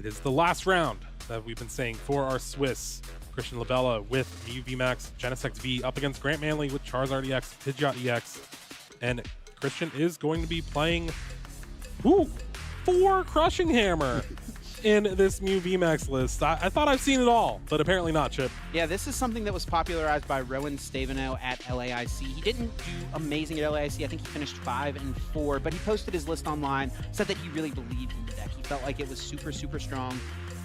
It is the last round that we've been saying for our Swiss. Christian Labella with Mew VMAX, Genesect V up against Grant Manley with Charizard EX, Pidgeot EX. And Christian is going to be playing 4 Crushing Hammer in this Mew VMAX list. I thought I've seen it all, but apparently not, Chip. Yeah, this is something that was popularized by Rowan Stavino at LAIC. He didn't do amazing at LAIC. I think he finished 5 and 4, but he posted his list online, said that he really believed in the deck. He felt like it was super, super strong,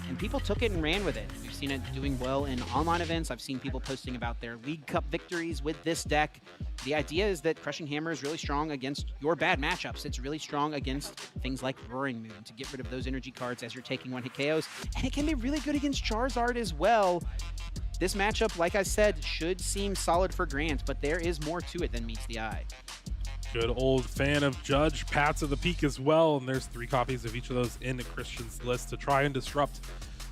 and people took it and ran with it. We've seen it doing well in online events. I've seen people posting about their League Cup victories with this deck. The idea is that Crushing Hammer is really strong against your bad matchups. It's really strong against things like Roaring Moon to get rid of those energy cards as you're taking one-hit KOs. And it can be really good against Charizard as well. This matchup, like I said, should seem solid for Grant, but there is more to it than meets the eye. Good old fan of Judge, Pats of the Peak as well, and there's 3 copies of each of those in Christian's list to try and disrupt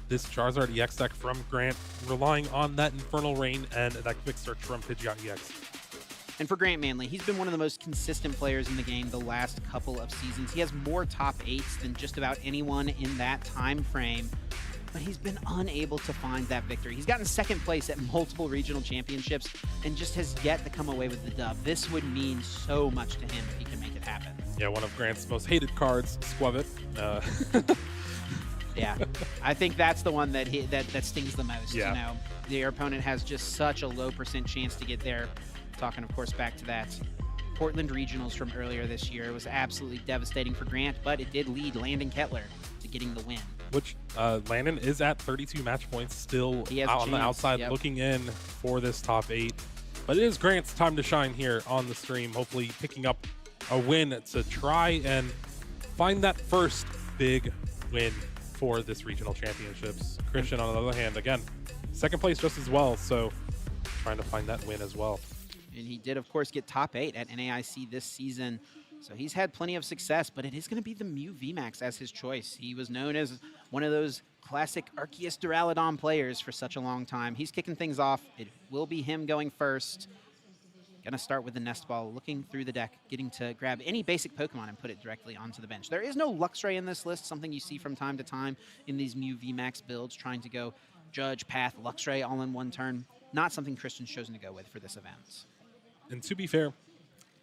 this Charizard EX deck from Grant, relying on that Infernal Rain and that quick search from Pidgeot EX. And for Grant Manley, he's been one of the most consistent players in the game the last couple of seasons. He has more top 8s than just about anyone in that time frame, but he's been unable to find that victory. He's gotten 2nd place at multiple regional championships and just has yet to come away with the dub. This would mean so much to him if he can make it happen. Yeah, one of Grant's most hated cards, Squavit. Yeah, I think that's the one that that stings the most. Yeah. You know, your opponent has just such a low % chance to get there. Talking, of course, back to that Portland Regionals from earlier this year. It was absolutely devastating for Grant, but it did lead Landon Kettler to getting the win. Which Landon is at 32 match points, still out on the outside looking in for this top 8. But it is Grant's time to shine here on the stream, hopefully picking up a win to try and find that first big win for this regional championships. Christian, on the other hand, again, 2nd place just as well, so trying to find that win as well. And he did, of course, get top 8 at NAIC this season. So he's had plenty of success, but it is going to be the Mew VMAX as his choice. He was known as one of those classic Arceus Duraludon players for such a long time. He's kicking things off. It will be him going first. Going to start with the Nest Ball, looking through the deck, getting to grab any basic Pokemon and put it directly onto the bench. There is no Luxray in this list, something you see from time to time in these Mew VMAX builds, trying to go Judge, Path, Luxray all in one turn. Not something Christian's chosen to go with for this event. And to be fair,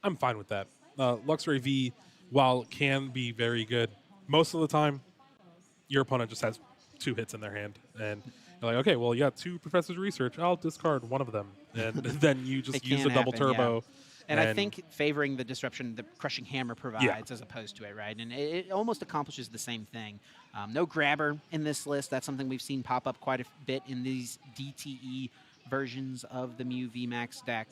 I'm fine with that. Luxray V, while can be very good, most of the time, your opponent just has 2 hits in their hand. And you're like, okay, well, you got 2 Professor's Research. I'll discard one of them. And then you just use a double turbo. Yeah. And I think favoring the disruption the Crushing Hammer provides as opposed to it, right? And it almost accomplishes the same thing. No grabber in this list. That's something we've seen pop up quite a bit in these DTE versions of the Mew VMAX deck.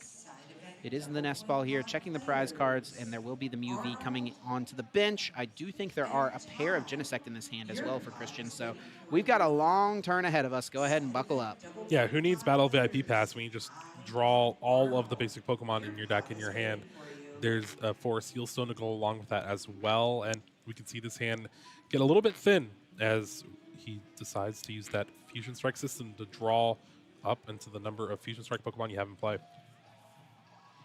It is in the Nest Ball here, checking the prize cards, and there will be the Mew V coming onto the bench. I do think there are a pair of Genesect in this hand as well for Christian, so we've got a long turn ahead of us. Go ahead and buckle up. Yeah, who needs Battle VIP Pass when you just draw all of the basic Pokemon in your deck in your hand? There's a Forest Healstone to go along with that as well, and we can see this hand get a little bit thin as he decides to use that Fusion Strike system to draw up into the number of Fusion Strike Pokemon you have in play.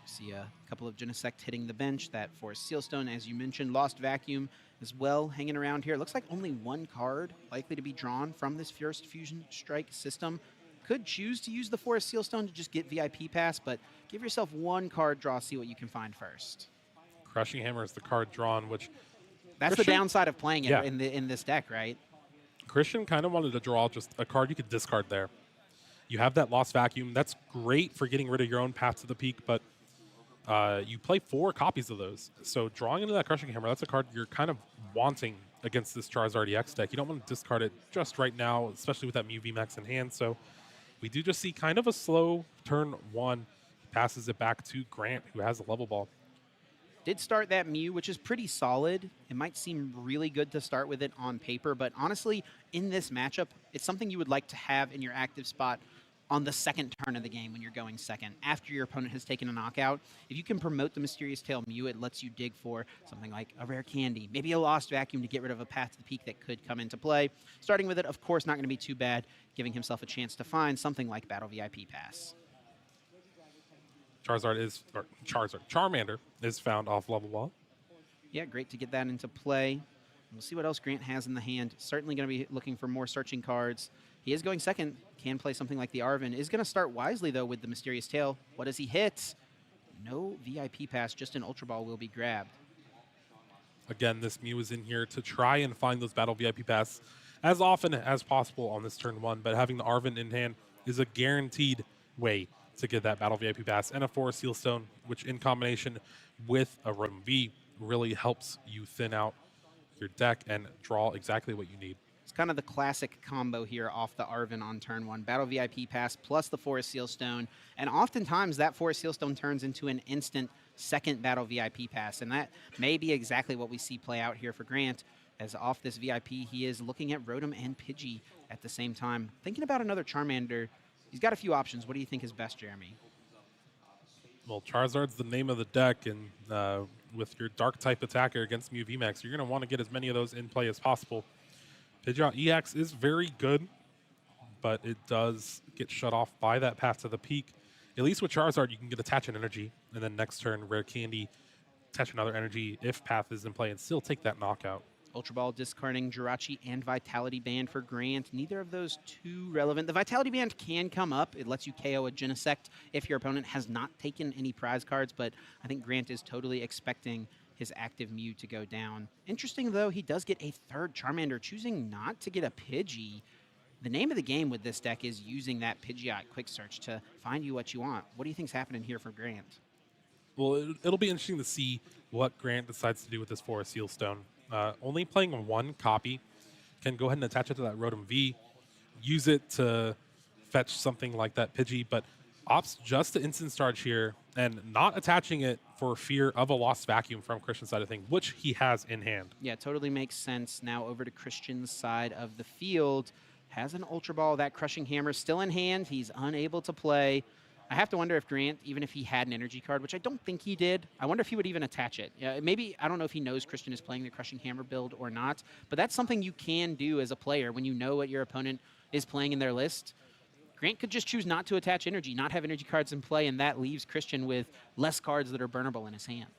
See a couple of Genesect hitting the bench. That Forest Sealstone, as you mentioned, Lost Vacuum as well hanging around here. It looks like only 1 card likely to be drawn from this first Fusion Strike system. Could choose to use the Forest Sealstone to just get VIP Pass, but give yourself 1 card draw, see what you can find first. Crushing Hammer is the card drawn, which... That's the downside of playing it in this deck, right? Christian kind of wanted to draw just a card you could discard there. You have that Lost Vacuum. That's great for getting rid of your own Path to the Peak, but you play 4 copies of those. So drawing into that Crushing Hammer, that's a card you're kind of wanting against this Charizard EX deck. You don't want to discard it just right now, especially with that Mew VMAX in hand. So we do just see kind of a slow turn 1. He passes it back to Grant, who has a level ball. Did start that Mew, which is pretty solid. It might seem really good to start with it on paper, but honestly, in this matchup, it's something you would like to have in your active spot on the 2nd turn of the game when you're going 2nd, after your opponent has taken a knockout. If you can promote the Mysterious Tail Mew, it lets you dig for something like a Rare Candy, maybe a Lost Vacuum to get rid of a Path to the Peak that could come into play. Starting with it, of course, not going to be too bad, giving himself a chance to find something like Battle VIP Pass. Charmander is found off level wall. Yeah, great to get that into play. We'll see what else Grant has in the hand. Certainly going to be looking for more searching cards. He is going second. Can play something like the Arvin. Is going to start wisely, though, with the Mysterious Tail. What does he hit? No VIP pass, just an Ultra Ball will be grabbed. Again, this Mew is in here to try and find those battle VIP pass as often as possible on this turn 1, but having the Arvin in hand is a guaranteed way to get that battle VIP pass and a Forest Seal Stone, which in combination with a Rotom V really helps you thin out your deck and draw exactly what you need. It's kind of the classic combo here off the Arvin on turn 1. Battle VIP pass plus the Forest Seal Stone. And oftentimes that Forest Seal Stone turns into an instant second battle VIP pass. And that may be exactly what we see play out here for Grant. As off this VIP, he is looking at Rotom and Pidgey at the same time. Thinking about another Charmander. He's got a few options. What do you think is best, Jeremy? Well, Charizard's the name of the deck, and with your Dark-type attacker against Mew VMAX, you're going to want to get as many of those in play as possible. Pidgeot EX is very good, but it does get shut off by that path to the peak. At least with Charizard, you can get Attach an Energy, and then next turn, Rare Candy, attach another energy if path is in play, and still take that knockout. Ultra Ball discarding Jirachi and Vitality Band for Grant. Neither of those too relevant. The Vitality Band can come up. It lets you KO a Genesect if your opponent has not taken any prize cards, but I think Grant is totally expecting his active Mew to go down. Interesting, though, he does get a third Charmander, choosing not to get a Pidgey. The name of the game with this deck is using that Pidgeot quick search to find you what you want. What do you think's happening here for Grant? Well, it'll be interesting to see what Grant decides to do with this Forest Seal Stone. Only playing one copy can go ahead and attach it to that Rotom V, use it to fetch something like that Pidgey, but opts just to instant charge here and not attaching it for fear of a lost vacuum from Christian's side of things, which he has in hand. Yeah, totally makes sense. Now over to Christian's side of the field. Has an Ultra Ball. That Crushing Hammer still in hand. He's unable to play. I have to wonder if Grant, even if he had an energy card, which I don't think he did, I wonder if he would even attach it. Maybe, I don't know if he knows Christian is playing the Crushing Hammer build or not, but that's something you can do as a player when you know what your opponent is playing in their list. Grant could just choose not to attach energy, not have energy cards in play, and that leaves Christian with less cards that are burnable in his hand.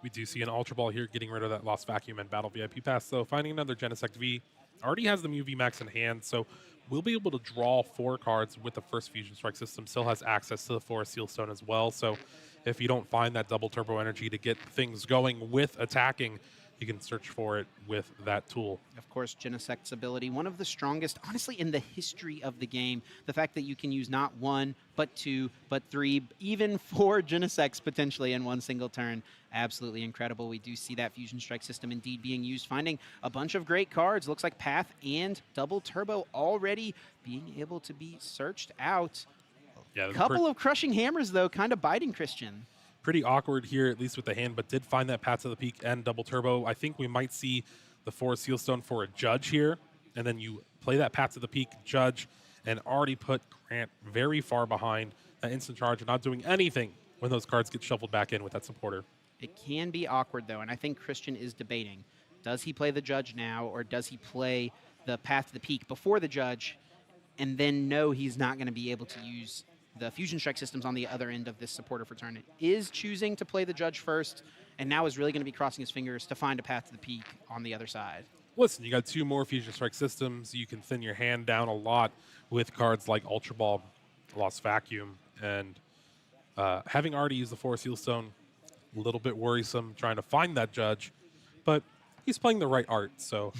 We do see an Ultra Ball here getting rid of that Lost Vacuum and Battle VIP pass, so finding another Genesect V. Already has the Mew VMAX in hand, so we'll be able to draw 4 cards with the first Fusion Strike system. Still has access to the Forest Seal Stone as well, so if you don't find that double turbo energy to get things going with attacking, you can search for it with that tool. Of course, Genesect's ability, one of the strongest, honestly, in the history of the game. The fact that you can use not 1, but 2, but 3, even 4 Genesects potentially in one single turn. Absolutely incredible. We do see that Fusion Strike system indeed being used, finding a bunch of great cards. Looks like Path and Double Turbo already being able to be searched out. Yeah, a couple of Crushing Hammers, though, kind of biting Christian. Pretty awkward here, at least with the hand, but did find that Path to the Peak and Double Turbo. I think we might see the Forest Seal Stone for a Judge here, and then you play that Path to the Peak, Judge, and already put Grant very far behind that instant charge and not doing anything when those cards get shuffled back in with that supporter. It can be awkward, though, and I think Christian is debating. Does he play the Judge now, or does he play the Path to the Peak before the Judge, and then know he's not going to be able to use the Fusion Strike systems on the other end of this supporter for turn? It is choosing to play the Judge first, and now is really going to be crossing his fingers to find a Path to the Peak on the other side. Listen, you got 2 more Fusion Strike systems. You can thin your hand down a lot with cards like Ultra Ball, Lost Vacuum, and having already used the Forest Seal Stone, a little bit worrisome trying to find that Judge, but he's playing the right art, so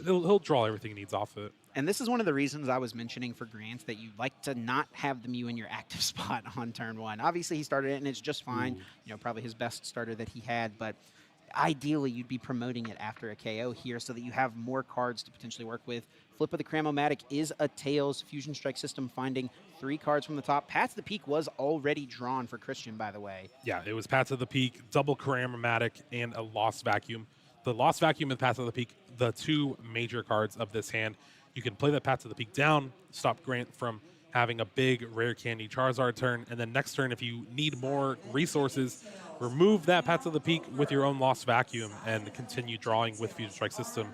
he'll draw everything he needs off of it. And this is one of the reasons I was mentioning for Grant that you like to not have the Mew in your active spot on turn 1. Obviously, he started it, and it's just fine. You know, probably his best starter that he had, but ideally, you'd be promoting it after a KO here so that you have more cards to potentially work with. Flip of the Cramomatic is a Tails Fusion Strike system, finding 3 cards from the top. Path to the Peak was already drawn for Christian, by the way. Yeah, it was Path to the Peak, double Cramomatic, and a Lost Vacuum. The Lost Vacuum and Path to the Peak, the 2 major cards of this hand. You can play that Path to the Peak down, stop Grant from having a big Rare Candy Charizard turn, and then next turn, if you need more resources, remove that Path to the Peak with your own Lost Vacuum and continue drawing with Fusion Strike system.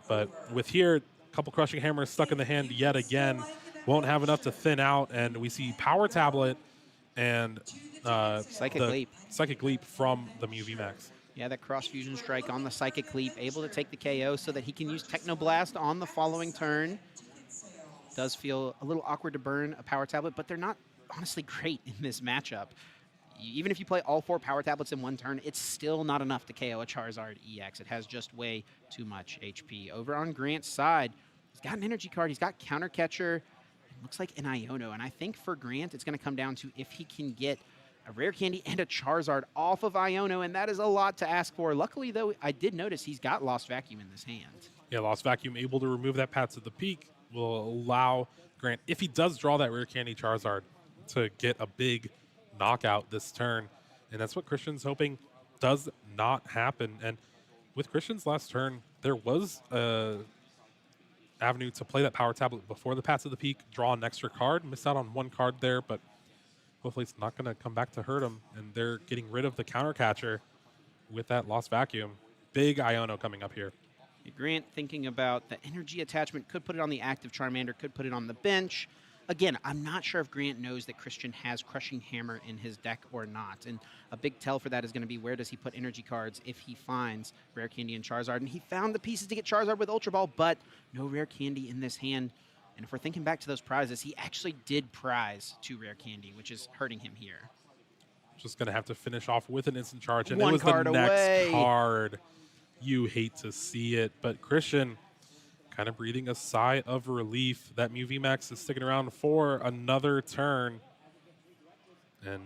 But with here, a couple Crushing Hammers stuck in the hand yet again, won't have enough to thin out, and we see Power Tablet and Psychic Leap. Psychic Leap from the Mew VMAX. Yeah, that cross fusion strike on the Psychic Leap, able to take the KO so that he can use Techno Blast on the following turn. Does feel a little awkward to burn a Power Tablet, but they're not honestly great in this matchup. Even if you play all 4 Power Tablets in one turn, it's still not enough to KO a Charizard EX. It has just way too much HP. Over on Grant's side, he's got an energy card, he's got Counter Catcher, it looks like an Iono, and I think for Grant, it's going to come down to if he can get a Rare Candy and a Charizard off of Iono, and that is a lot to ask for. Luckily, though, I did notice he's got Lost Vacuum in this hand. Yeah, Lost Vacuum able to remove that Path to the Peak will allow Grant, if he does draw that Rare Candy Charizard, to get a big knockout this turn. And that's what Christian's hoping does not happen. And with Christian's last turn, there was a avenue to play that Power Tablet before the Path to the Peak, draw an extra card, miss out on one card there, but hopefully it's not going to come back to hurt him. And they're getting rid of the Counter Catcher with that Lost Vacuum. Big Iono coming up here. Grant thinking about the energy attachment, could put it on the active Charmander, could put it on the bench. Again, I'm not sure if Grant knows that Christian has Crushing Hammer in his deck or not. And a big tell for that is going to be where does he put energy cards if he finds Rare Candy and Charizard. And he found the pieces to get Charizard with Ultra Ball, but no Rare Candy in this hand. And if we're thinking back to those prizes, he actually did prize 2 Rare Candy, which is hurting him here. Just going to have to finish off with an instant charge. And One it was card the next away. card. You hate to see it, but Christian kind of breathing a sigh of relief. That Mew VMAX is sticking around for another turn. And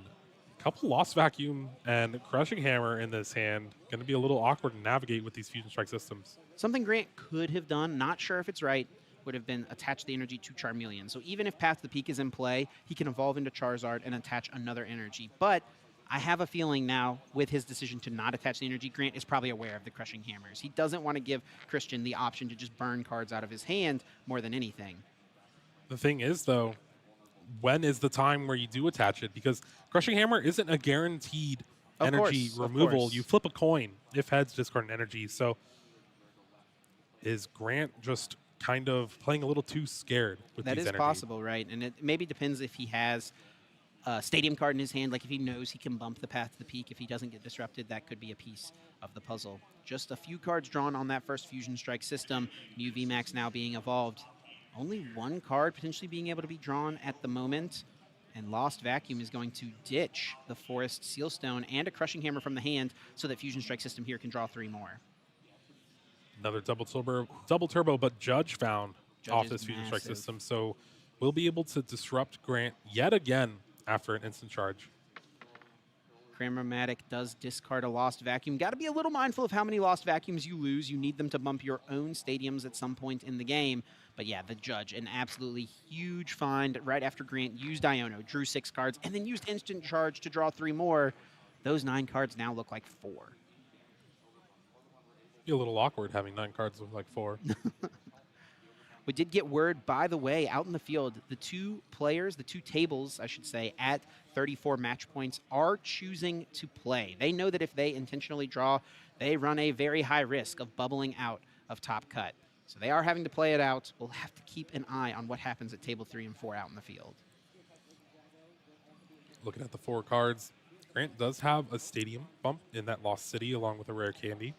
a couple Lost Vacuum and Crushing Hammer in this hand. Going to be a little awkward to navigate with these Fusion Strike systems. Something Grant could have done, not sure if it's right, would have been attach the energy to Charmeleon. So even if Path to the Peak is in play, he can evolve into Charizard and attach another energy. But I have a feeling now, with his decision to not attach the energy, Grant is probably aware of the Crushing Hammers. He doesn't want to give Christian the option to just burn cards out of his hand more than anything. The thing is, though, when is the time where you do attach it? Because Crushing Hammer isn't a guaranteed energy removal. You flip a coin if heads, discard an energy. So is Grant just kind of playing a little too scared with That these is energy? possible, right? And it maybe depends if he has a Stadium card in his hand, like if he knows he can bump the Path to the Peak. If he doesn't get disrupted, that could be a piece of the puzzle. Just a few cards drawn on that first Fusion Strike system. New VMAX now being evolved. Only one card potentially being able to be drawn at the moment. And Lost Vacuum is going to ditch the Forest Sealstone and a Crushing Hammer from the hand so that Fusion Strike system here can draw 3 more. Another double turbo, but Judge found Judge off is this Fusion Strike massive. system. So we'll be able to disrupt Grant yet again after an instant charge. Cramormatic does discard a Lost Vacuum. Got to be a little mindful of how many Lost Vacuums you lose. You need them to bump your own stadiums at some point in the game. But yeah, the Judge, an absolutely huge find right after Grant used Iono, drew 6 cards, and then used Instant Charge to draw 3 more. Those 9 cards now look like 4. Be a little awkward having 9 cards with like 4. We did get word, by the way, out in the field, the 2 players, the 2 tables, I should say, at 34 match points are choosing to play. They know that if they intentionally draw, they run a very high risk of bubbling out of top cut. So they are having to play it out. We'll have to keep an eye on what happens at table 3 and 4 out in the field. Looking at the 4 cards, Grant does have a Stadium bump in that Lost City along with a Rare Candy.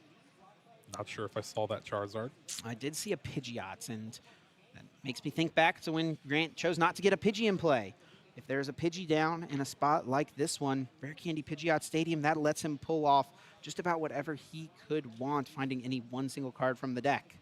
Not sure if I saw that Charizard. I did see a Pidgeot, and that makes me think back to when Grant chose not to get a Pidgey in play. If there's a Pidgey down in a spot like this one, Rare Candy Pidgeot Stadium, that lets him pull off just about whatever he could want, finding any one single card from the deck.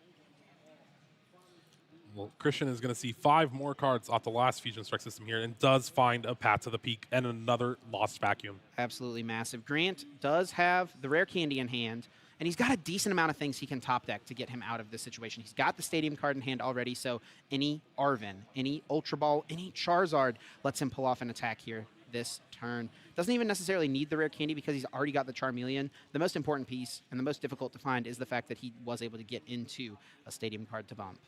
Well, Christian is going to see 5 more cards off the last Fusion Strike system here and does find a Path to the Peak and another Lost Vacuum. Absolutely massive. Grant does have the Rare Candy in hand, and he's got a decent amount of things he can top deck to get him out of this situation. He's got the Stadium card in hand already, so any Arven, any Ultra Ball, any Charizard lets him pull off an attack here this turn. Doesn't even necessarily need the Rare Candy because he's already got the Charmeleon. The most important piece and the most difficult to find is the fact that he was able to get into a Stadium card to bump.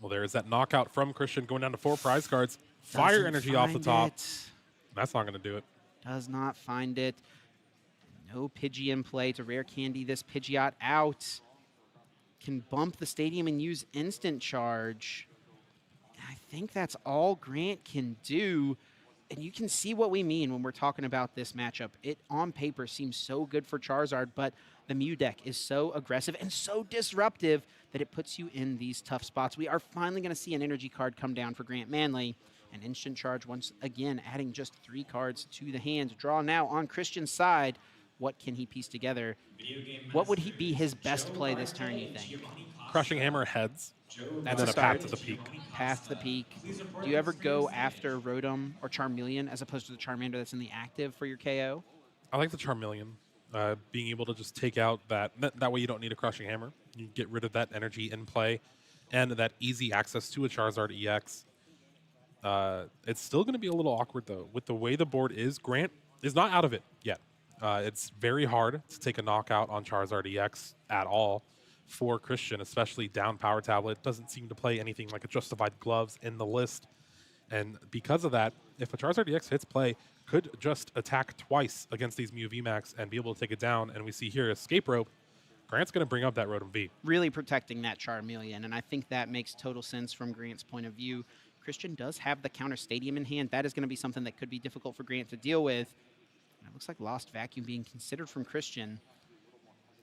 Well, there is that knockout from Christian going down to 4 prize cards. Fire Doesn't energy off the find top. it. That's not going to do it. Does not find it. No Pidgey in play to Rare Candy this Pidgeot out. Can bump the Stadium and use Instant Charge. I think that's all Grant can do. And you can see what we mean when we're talking about this matchup. It, on paper, seems so good for Charizard, but the Mew deck is so aggressive and so disruptive that it puts you in these tough spots. We are finally going to see an energy card come down for Grant Manley. An instant charge once again, adding just 3 cards to the hand. Draw now on Christian's side. What can he piece together? What would he be his best play this turn, you think? Crushing Hammer heads, and That's then a a path start. to the peak. Path to the peak. Do you ever go after Rotom or Charmeleon as opposed to the Charmander that's in the active for your KO? I like the Charmeleon. Being able to just take out that way you don't need a Crushing Hammer. You get rid of that energy in play and that easy access to a Charizard EX. It's still going to be a little awkward, though. With the way the board is, Grant is not out of it yet. It's very hard to take a knockout on Charizard EX at all for Christian, especially down Power Tablet. Doesn't seem to play anything like a Justified Gloves in the list. And because of that, if a Charizard EX hits play, could just attack twice against these Mew VMAX and be able to take it down. And we see here Escape Rope. Grant's going to bring up that Rotom V. Really protecting that Charmeleon, and I think that makes total sense from Grant's point of view. Christian does have the counter Stadium in hand. That is going to be something that could be difficult for Grant to deal with. And it looks like Lost Vacuum being considered from Christian.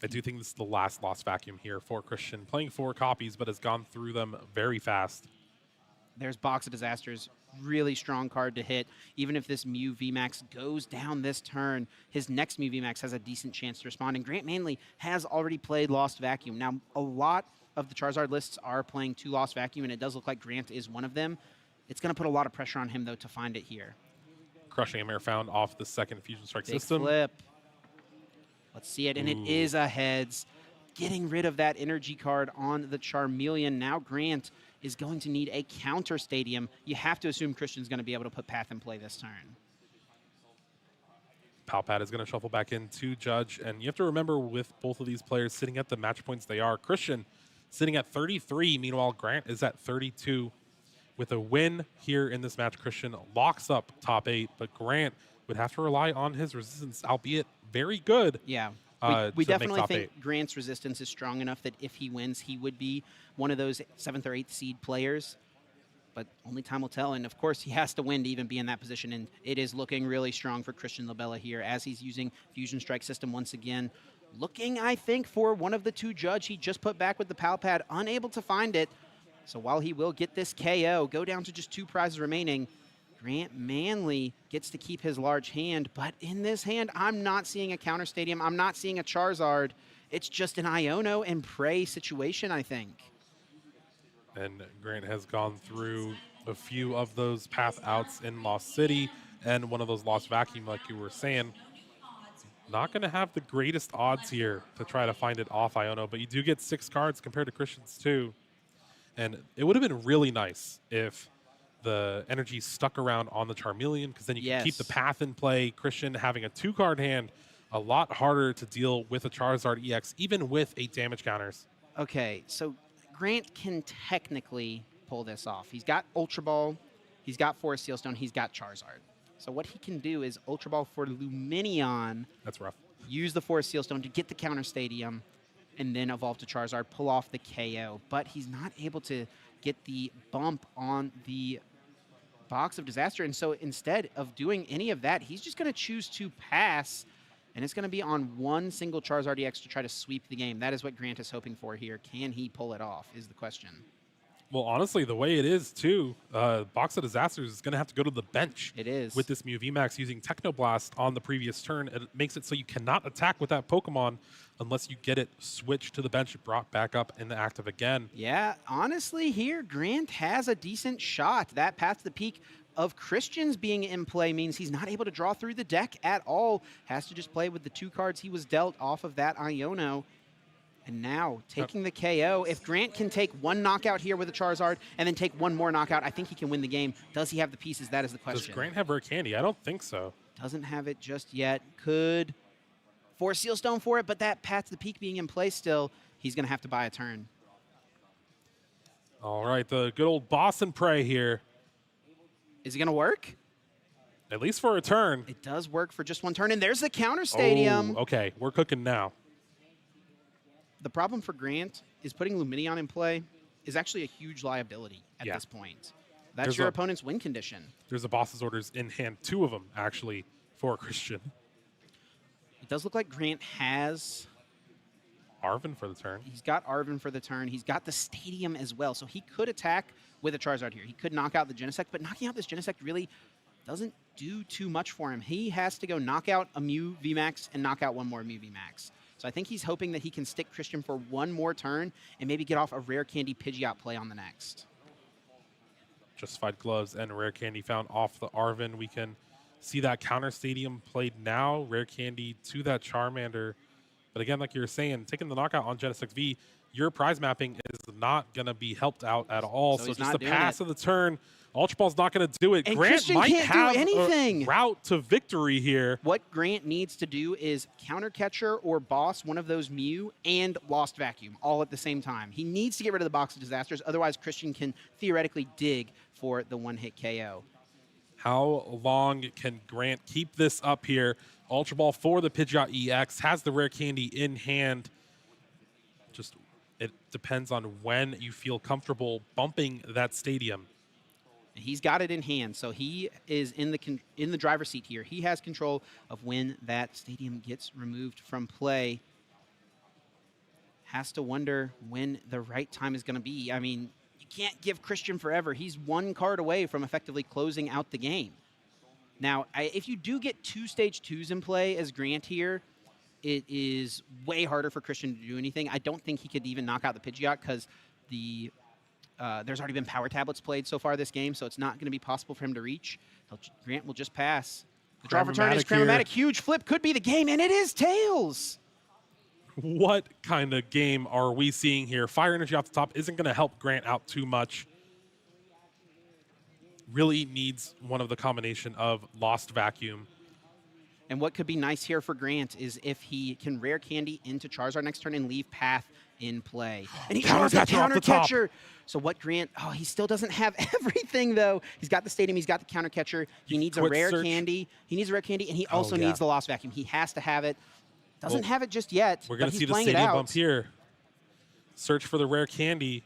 I do think this is the last Lost Vacuum here for Christian. Playing 4 copies, but has gone through them very fast. There's Box of Disasters. Really strong card to hit. Even if this Mew VMAX goes down this turn, his next Mew VMAX has a decent chance to respond. And Grant Manley has already played Lost Vacuum. Now, a lot of the Charizard lists are playing 2 Lost Vacuum, and it does look like Grant is one of them. It's going to put a lot of pressure on him, though, to find it here. Crushing Hammer found off the second Fusion Strike Big system. flip. Let's see it, and it is a heads. Getting rid of that energy card on the Charmeleon. Now Grant is going to need a counter Stadium. You have to assume Christian's going to be able to put Path in play this turn. Palpad is going to shuffle back in to Judge. And you have to remember with both of these players sitting at the match points they are, Christian sitting at 33. Meanwhile, Grant is at 32. With a win here in this match, Christian locks up top 8, but Grant would have to rely on his resistance, albeit very good. Yeah. to We make definitely top think 8. Grant's resistance is strong enough that if he wins, he would be one of those 7th or 8th seed players. But only time will tell. And, of course, he has to win to even be in that position. And it is looking really strong for Christian Labella here as he's using Fusion Strike system once again. Looking, I think, for one of the 2 Judge he just put back with the Palpad, unable to find it. So while he will get this KO, go down to just 2 prizes remaining, Grant Manley gets to keep his large hand, but in this hand, I'm not seeing a counter Stadium. I'm not seeing a Charizard. It's just an Iono and Prey situation, I think. And Grant has gone through a few of those path outs in Lost City and one of those Lost Vacuum, like you were saying. Not going to have the greatest odds here to try to find it off Iono, but you do get 6 cards compared to Christian's 2. And it would have been really nice if the energy stuck around on the Charmeleon, because then you can keep the path in play. Christian having a 2-card hand, a lot harder to deal with a Charizard EX, even with 8 damage counters. Okay, so Grant can technically pull this off. He's got Ultra Ball, he's got Forest Seal Stone, he's got Charizard. So what he can do is Ultra Ball for Luminion. That's rough. Use the Forest Seal Stone to get the counter Stadium, and then evolve to Charizard, pull off the KO. But he's not able to get the bump on the Box of Disaster. And so instead of doing any of that, he's just going to choose to pass. And it's going to be on one single Charizard EX to try to sweep the game. That is what Grant is hoping for here. Can he pull it off is the question. Well, honestly, the way it is, too, Box of Disasters is going to have to go to the bench. It is. With this Mew VMAX using Technoblast on the previous turn. It makes it so you cannot attack with that Pokemon unless you get it switched to the bench, brought back up in the active again. Yeah, honestly, here, Grant has a decent shot. That path to the peak of Christian's being in play means he's not able to draw through the deck at all. Has to just play with the 2 cards he was dealt off of that Iono. And now, taking the KO, if Grant can take 1 knockout here with a Charizard and then take 1 more knockout, I think he can win the game. Does he have the pieces? That is the question. Does Grant have Rare Candy? I don't think so. Doesn't have it just yet. Could force Seal Stone for it, but that path to the peak being in play still, he's going to have to buy a turn. All right, the good old Boss and Prey here. Is it going to work? At least for a turn. It does work for just 1 turn, and there's the counter Stadium. Oh, okay, we're cooking now. The problem for Grant is putting Luminion in play is actually a huge liability at this point. That's your opponent's win condition. There's a boss's orders in hand, 2 of them actually for Christian. It does look like Grant has Arven for the turn. He's got Arven for the turn. He's got the Stadium as well. So he could attack with a Charizard here. He could knock out the Genesect, but knocking out this Genesect really doesn't do too much for him. He has to go knock out a Mew VMAX and knock out one more Mew VMAX. So I think he's hoping that he can stick Christian for one more turn and maybe get off a Rare Candy Pidgeot play on the next. Justified Gloves and Rare Candy found off the Arven. We can see that counter Stadium played now. Rare Candy to that Charmander. But again, like you were saying, taking the knockout on Genesect V, your prize mapping is not going to be helped out at all. So just the pass of the turn, Ultra Ball's not going to do it. And Grant Christian might can't have do anything. A route to victory here. What Grant needs to do is counter catcher or boss one of those Mew and Lost Vacuum all at the same time. He needs to get rid of the Box of Disasters. Otherwise, Christian can theoretically dig for the one-hit KO. How long can Grant keep this up here? Ultra Ball for the Pidgeot EX, has the Rare Candy in hand. Just, it depends on when you feel comfortable bumping that Stadium. He's got it in hand, so he is in the driver's seat here. He has control of when that Stadium gets removed from play. Has to wonder when the right time is going to be. I mean, you can't give Christian forever. He's one card away from effectively closing out the game. Now, if you do get 2 stage 2s in play as Grant here, it is way harder for Christian to do anything. I don't think he could even knock out the Pidgeot because there's already been Power Tablets played so far this game, so it's not going to be possible for him to reach. Grant will just pass. The draw for turn is Cramomatic. Huge flip could be the game, and it is Tails. What kind of game are we seeing here? Fire Energy off the top isn't going to help Grant out too much. Really needs one of the combination of Lost Vacuum. And what could be nice here for Grant is if he can Rare Candy into Charizard next turn and leave Path in play. And he draws the Counter Catcher. So what Grant, he still doesn't have everything though. He's got the Stadium, he's got the Counter Catcher. He needs a Rare Candy. He needs a Rare Candy, and he also needs the Lost Vacuum. He has to have it. Doesn't have it just yet. We're going to see the Stadium bump here. Search for the Rare Candy.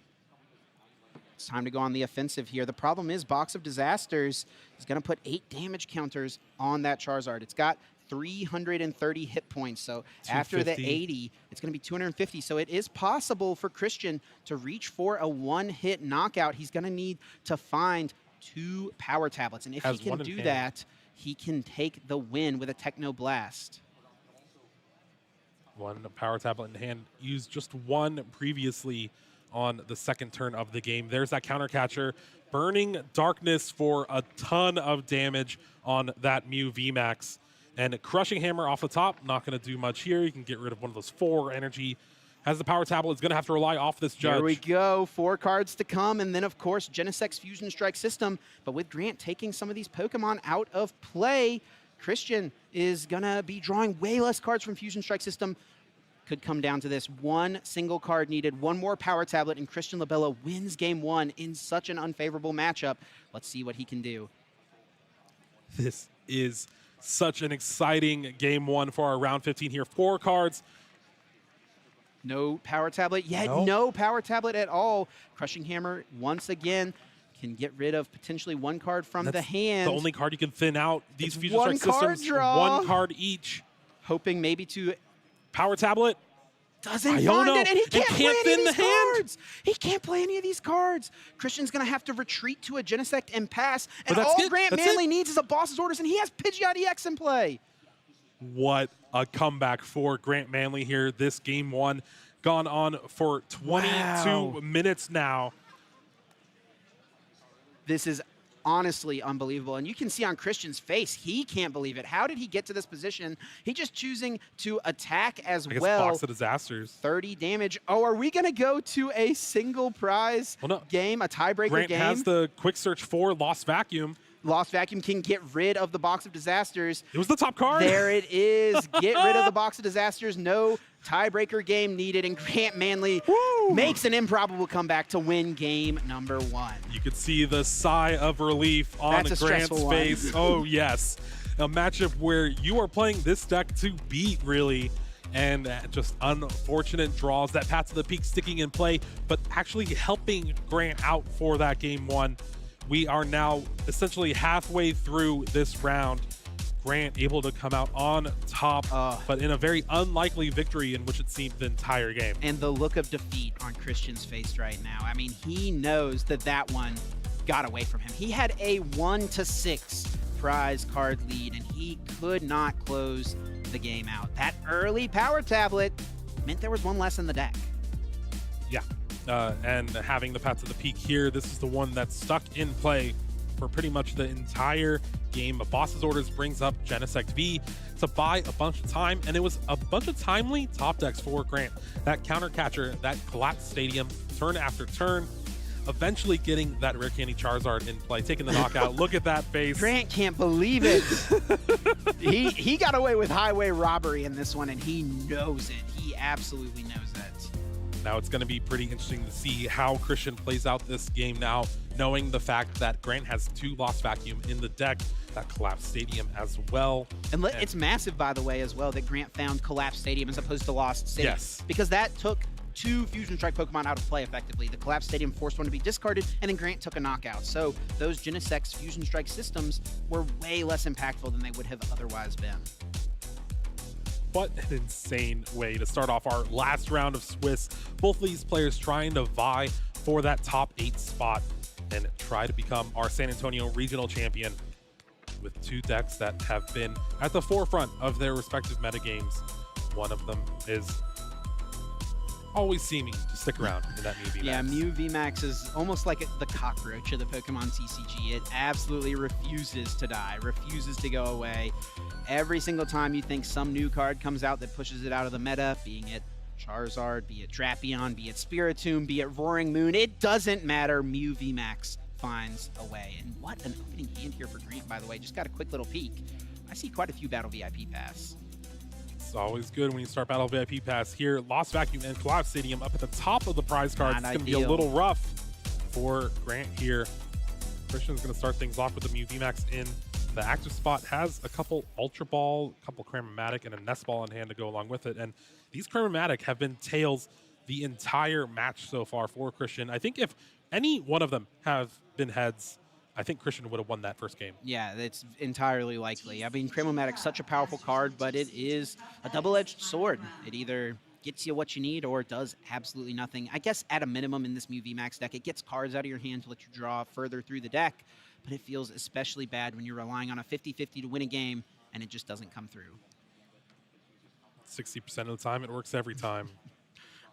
It's time to go on the offensive here. The problem is Box of Disasters is going to put 8 damage counters on that Charizard. It's got 330 hit points, so after the 80, it's going to be 250. So it is possible for Christian to reach for a one-hit knockout. He's going to need to find 2 Power Tablets, and if he can do that, he can take the win with a Techno Blast. 1 Power Tablet in hand. Used just 1 previously on the second turn of the game. There's that Counter Catcher. Burning Darkness for a ton of damage on that Mew VMAX. And Crushing Hammer off the top, not going to do much here. You can get rid of one of those 4 energy. Has the Power Tablet, is going to have to rely off this Judge. Here we go, 4 cards to come, and then of course Genesect's Fusion Strike system. But with Grant taking some of these Pokemon out of play, Christian is going to be drawing way less cards from Fusion Strike system. Could come down to this 1 single card needed, 1 more Power Tablet, and Christian Labella wins game 1 in such an unfavorable matchup. Let's see what he can do. This is such an exciting game 1 for our round 15 here. 4 cards. No Power Tablet yet. No Power Tablet at all. Crushing Hammer once again can get rid of potentially 1 card from the hand. The only card you can thin out. These Fusion Strike systems, draw. 1 card each. Hoping maybe to Power Tablet. Doesn't find it, and he can't play any of these cards. He can't play any of these cards. Christian's going to have to retreat to a Genesect and pass. And all Grant Manley needs is a boss's orders, and he has Pidgeot EX in play. What a comeback for Grant Manley here. This game 1 gone on for 22 minutes now. This is honestly unbelievable. And you can see on Christian's face, he can't believe it. How did he get to this position? He just choosing to attack as well. Box of Disasters. 30 damage. Oh, are we going to go to a single prize game, a tiebreaker Grant game? has the quick search for Lost Vacuum. Lost Vacuum can get rid of the Box of Disasters. It was the top card. There it is. Get rid of the Box of Disasters. No tiebreaker game needed. And Grant Manley makes an improbable comeback to win game number 1. You could see the sigh of relief on Grant's face. Oh, yes. A matchup where you are playing this deck to beat, really. And just unfortunate draws. That Path to the Peak sticking in play, but actually helping Grant out for that game 1. We are now essentially halfway through this round. Grant able to come out on top, but in a very unlikely victory in which it seemed the entire game. And the look of defeat on Christian's face right now. I mean, he knows that that one got away from him. He had a 1-6 prize card lead, and he could not close the game out. That early power tablet meant there was one less in the deck. Yeah, and having the Path to the Peak here, this is the one that's stuck in play for pretty much the entire game. A Boss's Orders brings up Genesect V to buy a bunch of time, and it was a bunch of timely top decks for Grant. That counter catcher, that collapsed stadium, turn after turn, eventually getting that Rare Candy Charizard in play, taking the knockout. Look at that face. Grant can't believe it. he got away with highway robbery in this one, and he knows it. He absolutely knows it. Now it's going to be pretty interesting to see how Christian plays out this game now, knowing the fact that Grant has 2 Lost Vacuum in the deck, that Collapsed Stadium as well. And it's massive, by the way, as well, that Grant found Collapsed Stadium as opposed to Lost Stadium. Yes. Because that took 2 Fusion Strike Pokemon out of play effectively. The Collapsed Stadium forced one to be discarded, and then Grant took a knockout. So those Genesect's Fusion Strike systems were way less impactful than they would have otherwise been. What an insane way to start off our last round of Swiss. Both of these players trying to vie for that top 8 spot and try to become our San Antonio regional champion with 2 decks that have been at the forefront of their respective metagames. One of them is always seeming to stick around in that Mew VMAX. Yeah, Mew VMAX is almost like the cockroach of the Pokemon TCG. It absolutely refuses to die, refuses to go away. Every single time you think some new card comes out that pushes it out of the meta, being it Charizard, be it Drapion, be it Spiritomb, be it Roaring Moon, it doesn't matter. Mew VMAX finds a way. And what an opening hand here for Grant, by the way. Just got a quick little peek. I see quite a few Battle VIP Pass. It's always good when you start Battle VIP Pass here. Lost Vacuum and Collapse Stadium up at the top of the prize cards. It's going to be a little rough for Grant here. Christian's going to start things off with the Mew VMAX in the active spot. Has a couple Ultra Ball, a couple Cramomatic, and a Nest Ball in hand to go along with it. And these Cramomatic have been tails the entire match so far for Christian. I think if any one of them have been heads, I think Christian would have won that first game. Yeah, it's entirely likely. I mean, Cramomatic's such a powerful card, but it is a double-edged sword. It either gets you what you need or does absolutely nothing. I guess at a minimum in this Mew VMAX deck, it gets cards out of your hand to let you draw further through the deck, but it feels especially bad when you're relying on a 50-50 to win a game and it just doesn't come through. 60% of the time, it works every time.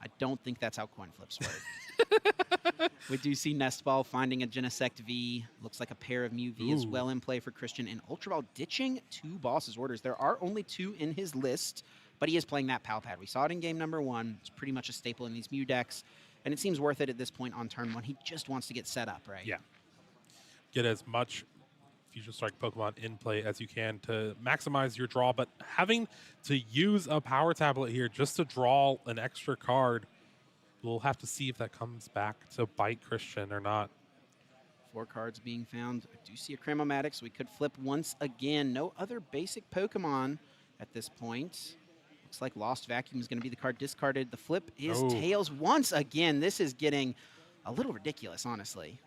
I don't think that's how coin flips work. We do see Nest Ball finding a Genesect V. Looks like a pair of Mew V as well in play for Christian. And Ultra Ball ditching 2 Boss's Orders. There are only 2 in his list, but he is playing that Pal Pad. We saw it in game number 1. It's pretty much a staple in these Mew decks, and it seems worth it at this point on turn 1. He just wants to get set up, right? Yeah. Get as much Fusion Strike Pokemon in play as you can to maximize your draw, but having to use a Power Tablet here just to draw an extra card, we'll have to see if that comes back to bite Christian or not. 4 cards being found. I do see a Cramomatic, so we could flip once again. No other basic Pokemon at this point. Looks like Lost Vacuum is going to be the card discarded. The flip is Tails once again. This is getting a little ridiculous, honestly.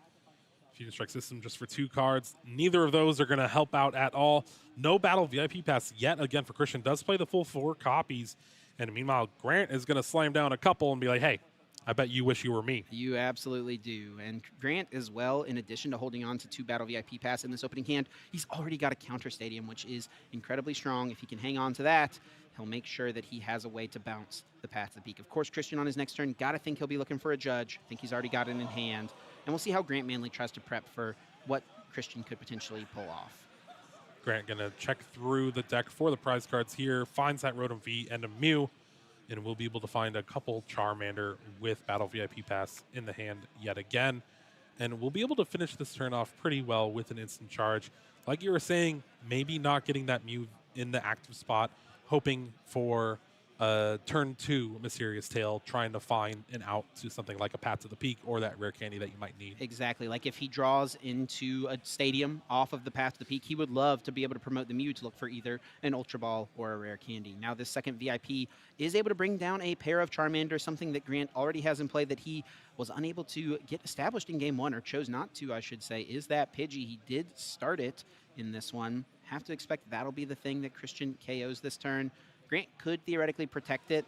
Fusion Strike System just for 2 cards. Neither of those are going to help out at all. No Battle VIP Pass yet again for Christian. Does play the full 4 copies. And meanwhile, Grant is going to slam down a couple and be like, hey, I bet you wish you were me. You absolutely do. And Grant as well, in addition to holding on to 2 Battle VIP Pass in this opening hand, he's already got a Counter Stadium, which is incredibly strong. If he can hang on to that, he'll make sure that he has a way to bounce the Path to the Peak. Of course, Christian on his next turn, got to think he'll be looking for a Judge. I think he's already got it in hand. And we'll see how Grant Manley tries to prep for what Christian could potentially pull off. Grant going to check through the deck for the prize cards here, finds that Rotom V and a Mew, and we'll be able to find a couple Charmander with Battle VIP Pass in the hand yet again. And we'll be able to finish this turn off pretty well with an instant charge. Like you were saying, maybe not getting that Mew in the active spot, hoping for turn 2 Mysterious Tail, trying to find an out to something like a Path to the Peak or that rare candy that you might need. Exactly. Like if he draws into a stadium off of the Path to the Peak, he would love to be able to promote the Mew to look for either an Ultra Ball or a rare candy. Now this second VIP is able to bring down a pair of Charmander, something that Grant already has in play that he was unable to get established in game one, or chose not to, I should say, is that Pidgey. He did start it in this one. Have to expect that'll be the thing that Christian KOs this turn. Grant could theoretically protect it.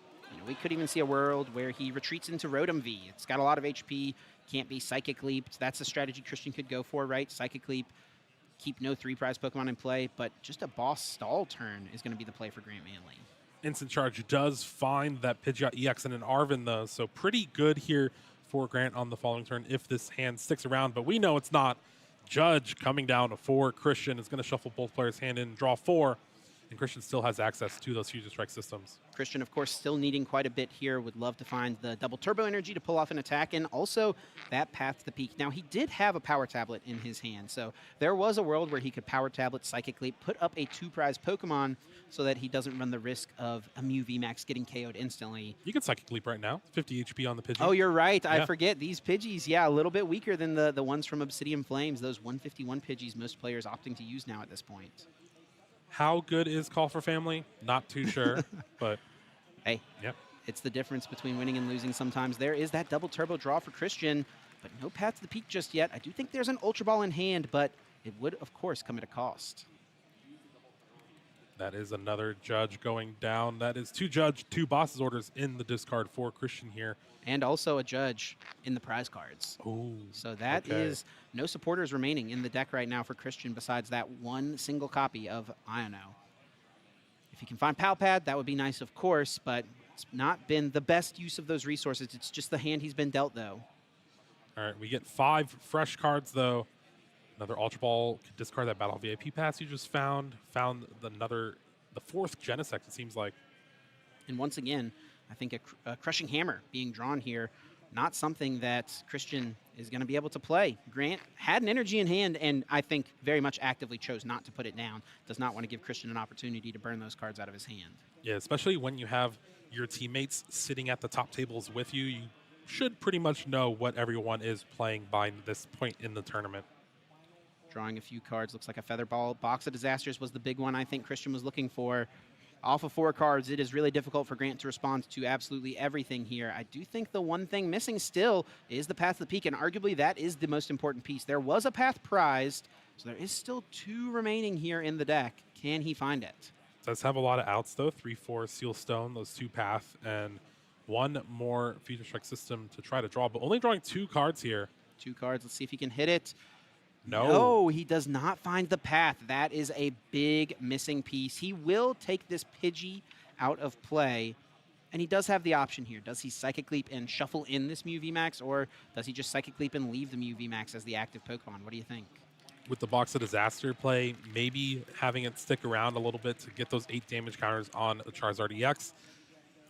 We could even see a world where he retreats into Rotom V. It's got a lot of HP, can't be Psychic Leaped. That's a strategy Christian could go for, right? Psychic Leap, keep no 3-prize Pokemon in play, but just a boss stall turn is going to be the play for Grant Manley. Instant Charge does find that Pidgeot EX and an Arven, though, so pretty good here for Grant on the following turn if this hand sticks around, but we know it's not. Judge coming down to 4. Christian is going to shuffle both players' hand in, draw 4, and Christian still has access to those Fusion Strike systems. Christian, of course, still needing quite a bit here. Would love to find the double turbo energy to pull off an attack, and also that path to the peak. Now, he did have a power tablet in his hand, so there was a world where he could power tablet, Psychic Leap, put up a 2-prize Pokemon so that he doesn't run the risk of a Mew VMAX getting KO'd instantly. You can Psychic Leap right now. 50 HP on the Pidgey. Oh, you're right. Yeah. I forget. These Pidgeys, yeah, a little bit weaker than the ones from Obsidian Flames. Those 151 Pidgeys most players opting to use now at this point. How good is Call for Family? Not too sure, but hey, yep. It's the difference between winning and losing sometimes. There is that double turbo draw for Christian, but no path to the peak just yet. I do think there's an Ultra Ball in hand, but it would, of course, come at a cost. That is another Judge going down. That is 2 Judge, 2 Boss's Orders in the discard for Christian here. And also a Judge in the prize cards. Oh, so that is no supporters remaining in the deck right now for Christian besides that one single copy of Iono. If he can find Pal Pad, that would be nice, of course, but it's not been the best use of those resources. It's just the hand he's been dealt, though. All right, we get 5 fresh cards, though. Another Ultra Ball. Could discard that Battle VIP pass you just found. Found the 4th Genesect, it seems like. And once again, I think a Crushing Hammer being drawn here, not something that Christian is going to be able to play. Grant had an energy in hand, and I think very much actively chose not to put it down. Does not want to give Christian an opportunity to burn those cards out of his hand. Yeah, especially when you have your teammates sitting at the top tables with you. You should pretty much know what everyone is playing by this point in the tournament. Drawing a few cards. Looks like a Feather Ball. Box of Disasters was the big one I think Christian was looking for. Off of 4 cards, it is really difficult for Grant to respond to absolutely everything here. I do think the one thing missing still is the path to the peak, and arguably that is the most important piece. There was a path prized, so there is still 2 remaining here in the deck. Can he find it? Does have a lot of outs, though. 3-4 Seal Stone, those 2 path, and 1 more Fusion Strike system to try to draw, but only drawing 2 cards here. 2 cards. Let's see if he can hit it. No, he does not find the path. That is a big missing piece. He will take this Pidgey out of play, and he does have the option here. Does he Psychic Leap and shuffle in this Mew VMAX, or does he just Psychic Leap and leave the Mew VMAX as the active Pokemon? What do you think? With the Box of Disaster play, maybe having it stick around a little bit to get those 8 damage counters on the Charizard EX,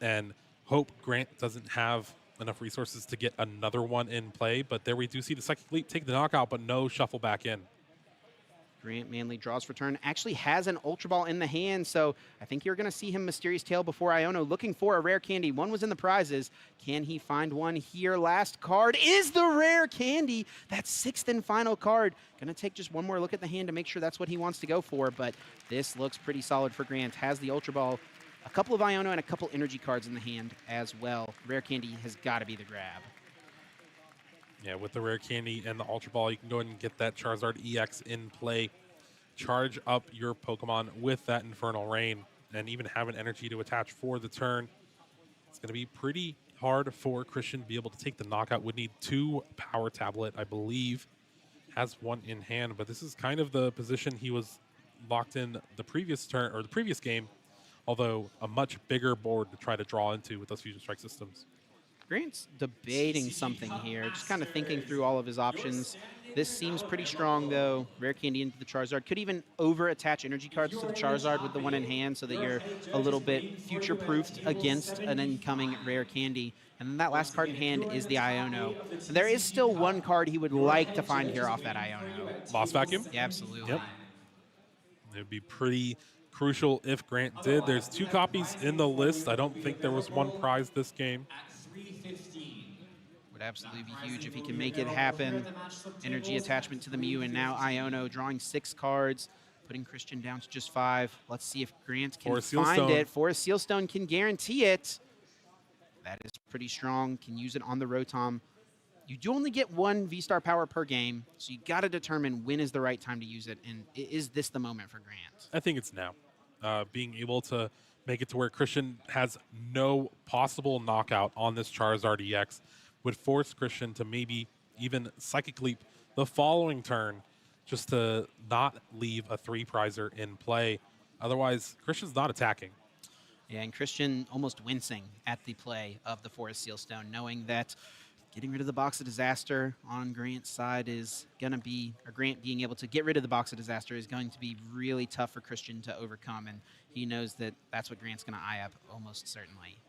and hope Grant doesn't have enough resources to get another one in play, but there we do see the Psychic Leap take the knockout, but no shuffle back in. Grant Manley draws for turn, actually has an Ultra Ball in the hand, so I think you're going to see him Mysterious Tail before Iono, looking for a rare candy. One was in the prizes. Can he find one here? Last card is the rare candy. That 6th and final card. Going to take just one more look at the hand to make sure that's what he wants to go for, but this looks pretty solid for Grant. Has the Ultra Ball, a couple of Iono, and a couple energy cards in the hand as well. Rare candy has got to be the grab. Yeah, with the rare candy and the Ultra Ball, you can go ahead and get that Charizard EX in play. Charge up your Pokemon with that Infernal Rain and even have an energy to attach for the turn. It's going to be pretty hard for Christian to be able to take the knockout. Would need 2 Power Tablet, I believe. Has 1 in hand, but this is kind of the position he was locked in the previous turn or the previous game, although a much bigger board to try to draw into with those Fusion Strike systems. Grant's debating something here, just kind of thinking through all of his options. This seems pretty strong, though. Rare candy into the Charizard. Could even over-attach energy cards to the Charizard with the 1 in hand so that you're a little bit future-proofed against an incoming rare candy. And then that last card in hand is the Iono. And there is still 1 card he would like to find here off that Iono. Lost Vacuum? Yeah, absolutely. Yep. It would be pretty crucial if Grant did. There's 2 copies in the list. I don't think there was 1 prize this game. Would absolutely be huge if he can make it happen. Energy attachment to the Mew, and now Iono drawing 6 cards, putting Christian down to just 5. Let's see if Grant can find it. Forest Sealstone can guarantee it. That is pretty strong. Can use it on the Rotom. You do only get one V-Star power per game, so you got to determine when is the right time to use it, and is this the moment for Grant? I think it's now. Being able to make it to where Christian has no possible knockout on this Charizard EX would force Christian to maybe even Psychic Leap the following turn just to not leave a 3-prizer in play. Otherwise, Christian's not attacking. Yeah, and Christian almost wincing at the play of the Forest Sealstone, knowing that getting rid of the Box of Disaster on Grant's side is going to be, or Grant being able to get rid of the Box of Disaster is going to be really tough for Christian to overcome, and he knows that that's what Grant's going to eye up almost certainly.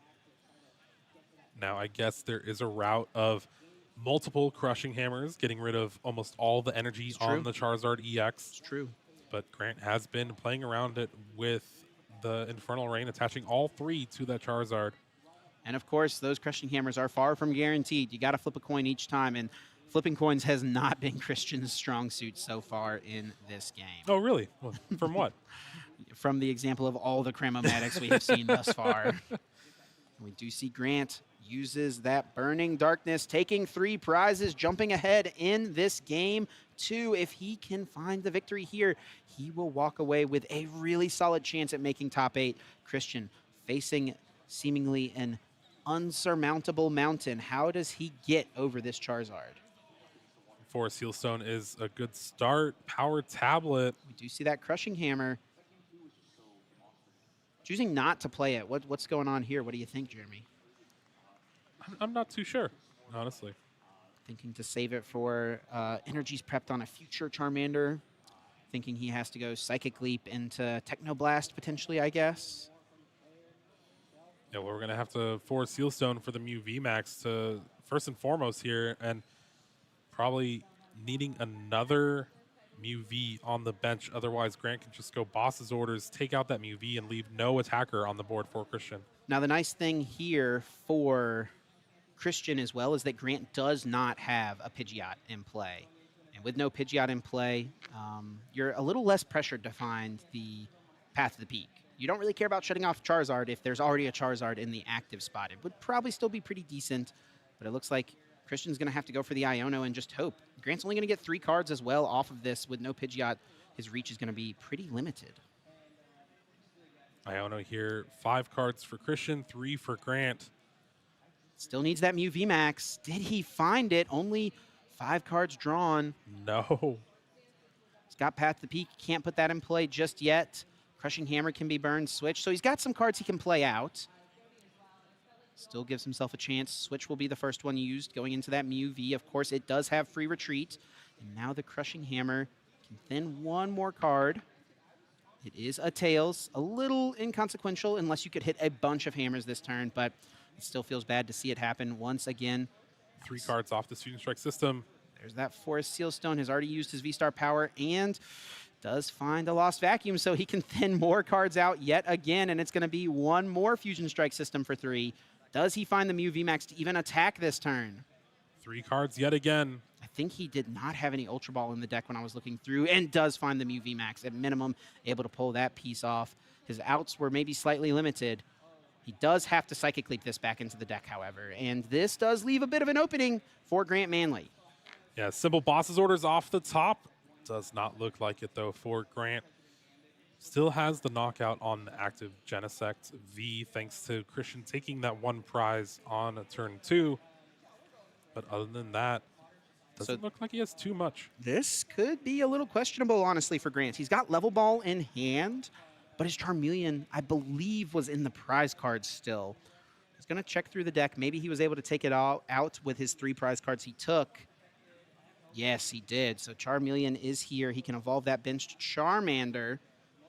Now, I guess there is a route of multiple Crushing Hammers, getting rid of almost all the energy on the Charizard EX. It's true. But Grant has been playing around it with the Infernal Rain, attaching all 3 to that Charizard. And of course, those Crushing Hammers are far from guaranteed. You got to flip a coin each time, and flipping coins has not been Christian's strong suit so far in this game. Oh, really? Well, from what? From the example of all the Cramomatics we have seen thus far. We do see Grant uses that Burning Darkness, taking 3 prizes, jumping ahead in this game. 2, if he can find the victory here, he will walk away with a really solid chance at making top 8. Christian facing seemingly an unsurmountable mountain. How does he get over this Charizard? Forest Sealstone is a good start. Power Tablet. We do see that Crushing Hammer. Choosing not to play it. What's going on here? What do you think, Jeremy? I'm not too sure, honestly. Thinking to save it for energies prepped on a future Charmander. Thinking he has to go Psychic Leap into Technoblast potentially, I guess. Yeah, well, we're going to have to force Sealstone for the Mew VMAX to first and foremost here, and probably needing another Mew V on the bench. Otherwise, Grant can just go boss's orders, take out that Mew V, and leave no attacker on the board for Christian. Now, the nice thing here for Christian as well is that Grant does not have a Pidgeot in play. And with no Pidgeot in play, you're a little less pressured to find the path to the peak. You don't really care about shutting off Charizard if there's already a Charizard in the active spot. It would probably still be pretty decent, but it looks like Christian's going to have to go for the Iono and just hope. Grant's only going to get 3 cards as well off of this. With no Pidgeot, his reach is going to be pretty limited. Iono here, 5 cards for Christian, 3 for Grant. Still needs that Mew VMAX. Did he find it? Only 5 cards drawn. No. He's got Path to the Peak. Can't put that in play just yet. Crushing Hammer can be burned, switch. So he's got some cards he can play out. Still gives himself a chance. Switch will be the first one used going into that Mew V. Of course, it does have free retreat. And now the Crushing Hammer can thin 1 more card. It is a Tails. A little inconsequential unless you could hit a bunch of hammers this turn, but it still feels bad to see it happen once again. 3 cards off the Fusion Strike system. There's that Forest Sealstone. Has already used his V-Star power and does find a Lost Vacuum, so he can thin more cards out yet again, and it's going to be 1 more Fusion Strike system for 3. Does he find the Mew VMAX to even attack this turn? 3 cards yet again. I think he did not have any Ultra Ball in the deck when I was looking through, and does find the Mew VMAX. At minimum, able to pull that piece off. His outs were maybe slightly limited. He does have to Psychic Leap this back into the deck, however, and this does leave a bit of an opening for Grant Manley. Yeah, simple boss's orders off the top. Does not look like it, though, for Grant. Still has the knockout on the active Genesect V, thanks to Christian taking that 1 prize on turn 2. But other than that, doesn't look like he has too much. This could be a little questionable, honestly, for Grant. He's got Level Ball in hand, but his Charmeleon, I believe, was in the prize cards still. He's going to check through the deck. Maybe he was able to take it all out with his 3 prize cards he took. Yes, he did. So Charmeleon is here. He can evolve that benched Charmander.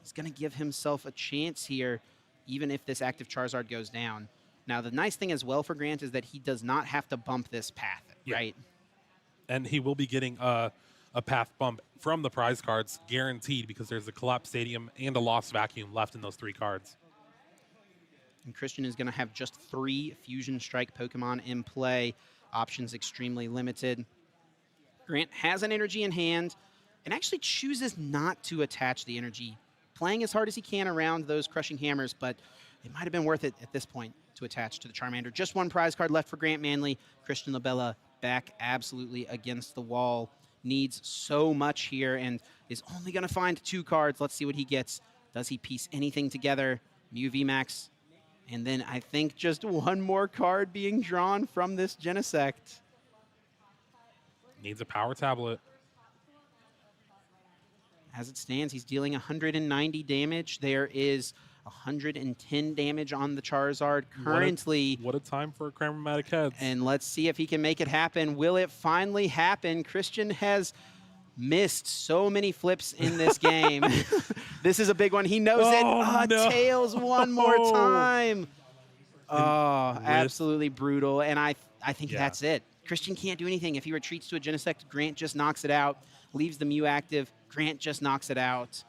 He's going to give himself a chance here, even if this active Charizard goes down. Now, the nice thing as well for Grant is that he does not have to bump this path, right? And he will be getting a path bump from the prize cards, guaranteed, because there's a Collapsed Stadium and a Lost Vacuum left in those 3 cards. And Christian is going to have just 3 Fusion Strike Pokemon in play. Options extremely limited. Grant has an energy in hand and actually chooses not to attach the energy, playing as hard as he can around those Crushing Hammers, but it might have been worth it at this point to attach to the Charmander. Just 1 prize card left for Grant Manley. Christian Labella back absolutely against the wall. Needs so much here and is only going to find 2 cards. Let's see what he gets. Does he piece anything together? Mew VMAX. And then I think just 1 more card being drawn from this Genesect. Needs a power tablet. As it stands, he's dealing 190 damage. There is 110 damage on the Charizard currently. What a time for Cramormatic Heads. And let's see if he can make it happen. Will it finally happen? Christian has missed so many flips in this game. This is a big one. He knows it. No. Tails one more time. Oh, absolutely brutal. And I think that's it. Christian can't do anything. If he retreats to a Genesect, Grant just knocks it out. Leaves the Mew active. Grant just knocks it out.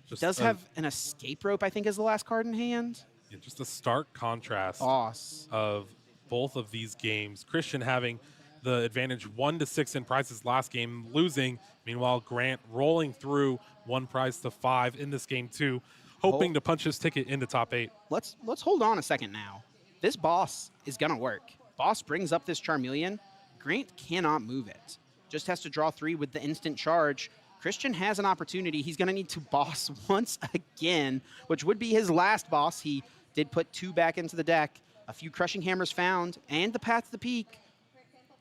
He does have an escape rope, I think, is the last card in hand. Yeah, just a stark contrast of both of these games. Christian having the advantage 1-6 in prizes last game, losing. Meanwhile, Grant rolling through 1 prize to 5 in this game too, hoping to punch his ticket into top 8. Let's hold on a second now. This boss is gonna work. Boss brings up this Charmeleon. Grant cannot move it. Just has to draw 3 with the instant charge. Christian has an opportunity. He's going to need to boss once again, which would be his last boss. He did put 2 back into the deck. A few Crushing Hammers found, and the Path to the Peak.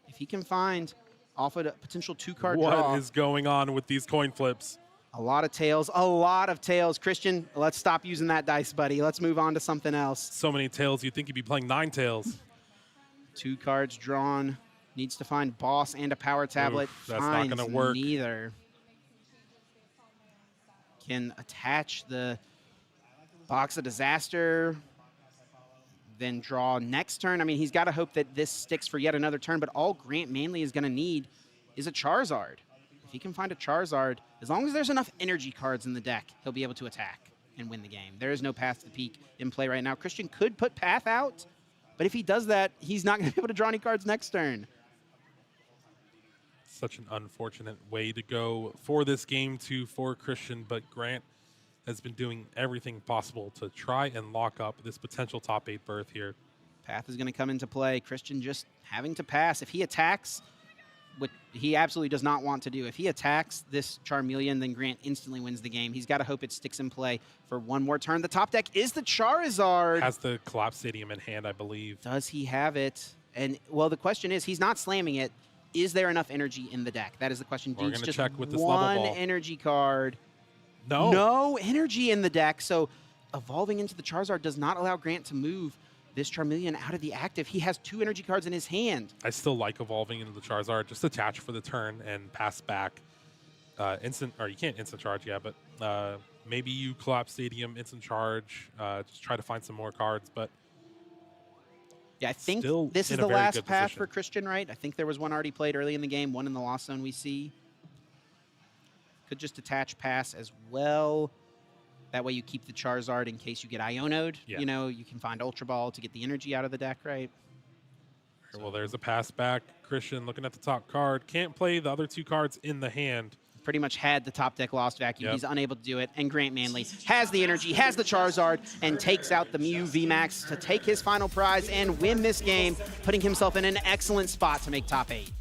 If he can find off a potential 2-card draw. What is going on with these coin flips? A lot of tails, a lot of tails. Christian, let's stop using that dice, buddy. Let's move on to something else. So many tails, you'd think you'd be playing 9 tails. 2 cards drawn. Needs to find boss and a power tablet. Oof, that's not going to work. Neither. Can attach the Box of Disaster, then draw next turn. I mean, he's got to hope that this sticks for yet another turn, but all Grant Manley is going to need is a Charizard. If he can find a Charizard, as long as there's enough energy cards in the deck, he'll be able to attack and win the game. There is no Path to the Peak in play right now. Christian could put Path out, but if he does that, he's not going to be able to draw any cards next turn. Such an unfortunate way to go for this game for Christian, but Grant has been doing everything possible to try and lock up this potential top 8 berth here. Path is going to come into play. Christian just having to pass. If he attacks, what he absolutely does not want to do, if he attacks this Charmeleon, then Grant instantly wins the game. He's got to hope it sticks in play for 1 more turn. The top deck is the Charizard. Has the Collapse Stadium in hand, I believe. Does he have it? And, well, the question is, he's not slamming it. Is there enough energy in the deck? That is the question. We're going to check with this one level ball. Energy card. No. No energy in the deck. So evolving into the Charizard does not allow Grant to move this Charmeleon out of the active. He has 2 energy cards in his hand. I still like evolving into the Charizard. Just attach for the turn and pass back. Instant, or you can't instant charge yet, but maybe you Collapse Stadium, instant charge, just try to find some more cards, but yeah, I think this is the last path for Christian, right? I think there was one already played early in the game, one in the Lost Zone we see. Could just attach pass as well. That way you keep the Charizard in case you get Iono'd. Yeah. You know, you can find Ultra Ball to get the energy out of the deck, right? Well, there's a pass back. Christian looking at the top card. Can't play the other 2 cards in the hand. Pretty much had the top deck Lost Vacuum. Yep. He's unable to do it. And Grant Manley has the energy, has the Charizard, and takes out the Mew VMAX to take his final prize and win this game, putting himself in an excellent spot to make top 8.